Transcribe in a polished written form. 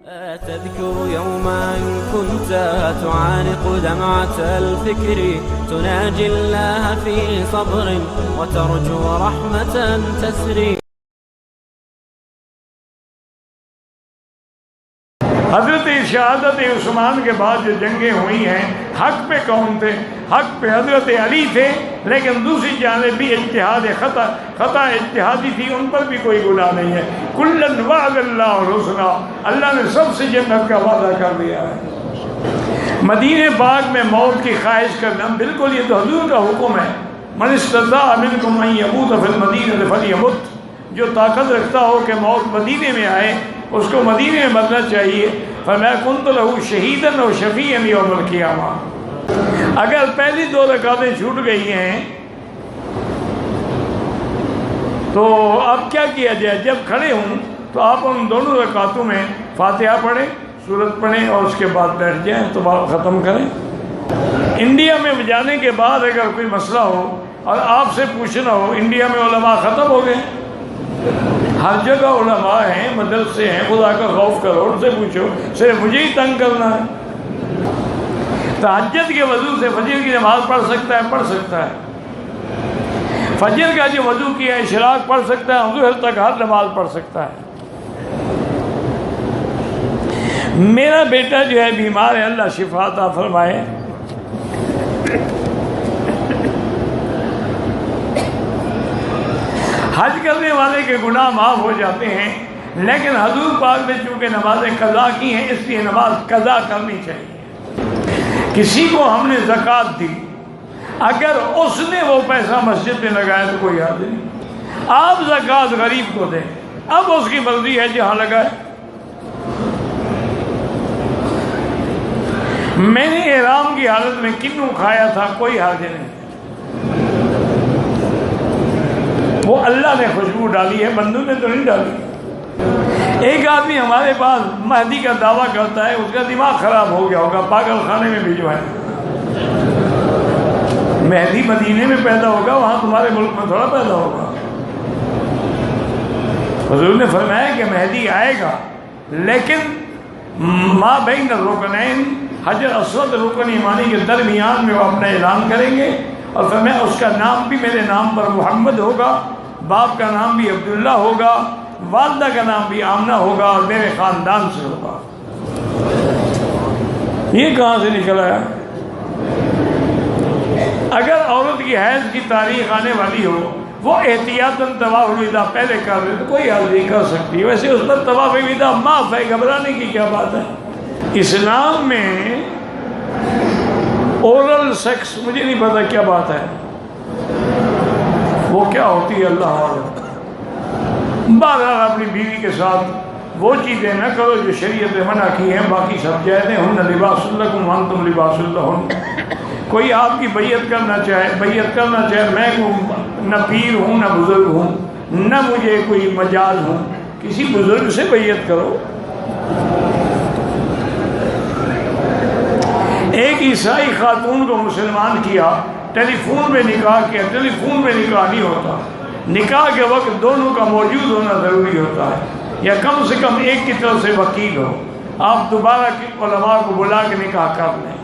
تذكر يوما كنت تعانق دمعة الفكر تناجي الله في صبر وترجو رحمة تسري. حضرت شہادت عثمان کے بعد جو جنگیں ہوئی ہیں حق پہ کون تھے؟ حق پہ حضرت علی تھے، لیکن دوسری جانب بھی اجتہاد خطا اجتہادی تھی، ان پر بھی کوئی گناہ نہیں ہے. کلن وعد اللہ الحسنی، اللہ نے سب سے جنت کا وعدہ کر دیا ہے. مدینہ پاک میں موت کی خواہش کرنا بالکل یہ تو حضور کا حکم ہے. من استطاع منکم ان یموت فی المدینہ فلیمت، جو طاقت رکھتا ہو کہ موت مدینے میں آئے اس کو مدینے میں مرنا چاہیے. فَمَا كُنْتُ لَهُ شَهِيدًا أَوْ شَفِيعًا يَوْمَ الْقِيَامَةِ. اگر پہلی دو رکعتیں چھوٹ گئی ہیں تو اب کیا کیا جائے؟ جب کھڑے ہوں تو آپ ان دونوں رکعتوں میں فاتحہ پڑھیں، سورت پڑھیں اور اس کے بعد بیٹھ جائیں تو بات ختم کریں. انڈیا میں جانے کے بعد اگر کوئی مسئلہ ہو اور آپ سے پوچھنا ہو، انڈیا میں علماء ختم ہو گئے، ہر جگہ علماء ہیں، مدرسے ہیں، خدا کا خوف کرو، ان سے پوچھو، صرف مجھے ہی تنگ کرنا ہے. تہجد کے وضو سے فجر کی نماز پڑھ سکتا ہے. فجر کا جو وضو کیا اشراق پڑھ سکتا ہے، ظہر تک ہر نماز پڑھ سکتا ہے. میرا بیٹا جو ہے بیمار ہے، اللہ شفا عطا فرمائے. حج کرنے والے کے گناہ معاف ہو جاتے ہیں، لیکن حضور پاک نے چونکہ نمازیں قضا کی ہیں اس لیے نماز قضا کرنی چاہیے. کسی کو ہم نے زکوٰۃ دی، اگر اس نے وہ پیسہ مسجد میں لگایا تو کوئی حرج نہیں. آپ زکوٰۃ غریب کو دیں، اب اس کی مرضی ہے جہاں لگائے. میں نے احرام کی حالت میں کنوں کھایا تھا، کوئی حرج نہیں. وہ اللہ نے خوشبو ڈالی ہے، بندوں نے تو نہیں ڈالی. ایک آدمی ہمارے پاس مہدی کا دعویٰ کرتا ہے، اس کا دماغ خراب ہو گیا ہوگا، پاگل خانے میں بھجوائیں. مہدی مدینے میں پیدا ہوگا، وہاں تمہارے ملک میں تھوڑا پیدا ہوگا. حضور نے فرمایا کہ مہدی آئے گا، لیکن ما بین الرکنین، حجر اسود رکن ایمانی کے درمیان میں وہ اپنا اعلان کریں گے، اور فرمایا اس کا نام بھی میرے نام پر محمد ہوگا، باپ کا نام بھی عبداللہ ہوگا، والدہ کا نام بھی آمنہ ہوگا، اور میرے خاندان سے ہوگا. یہ کہاں سے نکل آیا؟ اگر عورت کی حیض کی تاریخ آنے والی ہو، وہ احتیاطاً طواف الوداع پہلے کر دے تو کوئی حل نہیں کر سکتی. ویسے اس پر طواف الوداع معاف ہے، گھبرانے کی کیا بات ہے. اسلام میں اورل سیکس مجھے نہیں پتا کیا بات ہے، وہ کیا ہوتی ہے اللہ عالم. بہرحال اپنی بیوی کے ساتھ وہ چیزیں نہ کرو جو شریعت نے منع کی ہیں، باقی سب جائزیں. ہن لباس لکم وانتم لباس لہن. کوئی آپ کی بیعت کرنا چاہے، میں نہ پیر ہوں نہ بزرگ ہوں، نہ مجھے کوئی مجاز ہوں، کسی بزرگ سے بیعت کرو. ایک عیسائی خاتون کو مسلمان کیا، ٹیلی فون میں نکاح کیا. ٹیلی فون میں نکاح نہیں ہوتا، نکاح کے وقت دونوں کا موجود ہونا ضروری ہوتا ہے، یا کم سے کم ایک کی طرف سے وکیل ہو. آپ دوبارہ علماء کو بلا کے نکاح کر لیں.